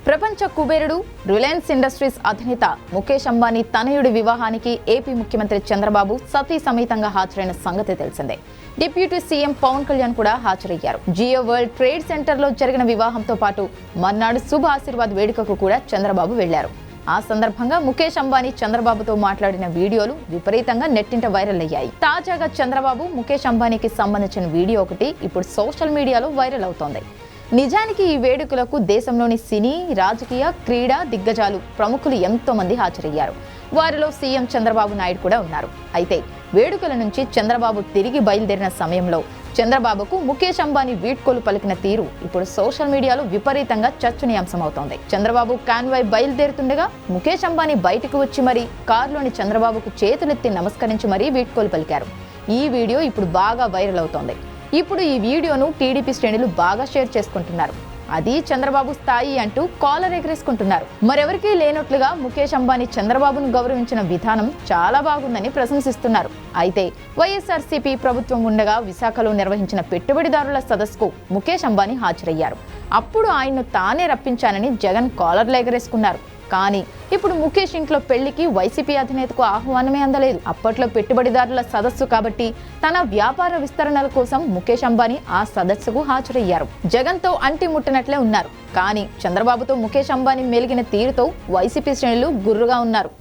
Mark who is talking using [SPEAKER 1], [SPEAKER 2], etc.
[SPEAKER 1] ప్రపంచ కుబేరుడు Reliance industries అధినేత ముఖేష్ అంబానీ తనయుడి వివాహానికి ఏపీ ముఖ్యమంత్రి చంద్రబాబు సతీ సమేతంగా హాజరైన సంగతి తెలిసిందే. డిప్యూటీ సీఎం పవన్ కళ్యాణ్ కూడా హాజరయ్యారు. జియో వరల్డ్ ట్రేడ్ సెంటర్ లో జరిగిన వివాహంతో పాటు మర్నాడు శుభ ఆశీర్వాద్ వేడుకకు కూడా చంద్రబాబు వెళ్లారు. ఆ సందర్భంగా ముఖేష్ అంబానీ చంద్రబాబుతో మాట్లాడిన వీడియోలు విపరీతంగా నెట్టింట వైరల్ అయ్యాయి. తాజాగా చంద్రబాబు ముఖేష్ అంబానీకి సంబంధించిన వీడియో ఒకటి ఇప్పుడు సోషల్ మీడియాలో వైరల్ అవుతోంది. నిజానికి ఈ వేడుకలకు దేశంలోని సినీ, రాజకీయ, క్రీడా దిగ్గజాలు ప్రముఖులు ఎంతో మంది హాజరయ్యారు. వారిలో సీఎం చంద్రబాబు నాయుడు కూడా ఉన్నారు. అయితే వేడుకల నుంచి చంద్రబాబు తిరిగి బయలుదేరిన సమయంలో చంద్రబాబుకు ముఖేష్ అంబానీ వీడ్కోలు పలికిన తీరు ఇప్పుడు సోషల్ మీడియాలో విపరీతంగా చర్చనీయాంశమవుతోంది. చంద్రబాబు కాన్వాయ్ బయలుదేరుతుండగా ముఖేష్ అంబానీ బయటకు వచ్చి మరీ కారులోని చంద్రబాబుకు చేతులెత్తి నమస్కరించి మరీ వీడ్కోలు పలికారు. ఈ వీడియో ఇప్పుడు బాగా వైరల్ అవుతోంది. ఇప్పుడు ఈ వీడియోను టీడీపీ శ్రేణులు బాగా షేర్ చేసుకుంటున్నారు. అది చంద్రబాబు స్థాయి అంటూ కాలర్ ఎగరేసుకుంటున్నారు. మరెవరికీ లేనట్లుగా ముఖేష్ అంబానీ చంద్రబాబును గౌరవించిన విధానం చాలా బాగుందని ప్రశంసిస్తున్నారు. అయితే వైఎస్ఆర్సీపీ ప్రభుత్వం ఉండగా విశాఖలో నిర్వహించిన పెట్టుబడిదారుల సదస్సుకు ముఖేష్ అంబానీ హాజరయ్యారు. అప్పుడు ఆయన్ను తానే రప్పించానని జగన్ కాలర్లు ఎగరేసుకున్నారు. కానీ ఇప్పుడు ముఖేష్ ఇంట్లో పెళ్లికి వైసీపీ అధినేతకు ఆహ్వానమే అందలేదు. అప్పట్లో పెట్టుబడిదారుల సదస్సు కాబట్టి తన వ్యాపార విస్తరణల కోసం ముఖేష్ అంబానీ ఆ సదస్సుకు హాజరయ్యారు. జగన్తో అంటి ముట్టనట్లే ఉన్నారు. కానీ చంద్రబాబుతో ముఖేష్ అంబానీ మెలిగిన తీరుతో వైసీపీ శ్రేణులు గుర్రుగా ఉన్నారు.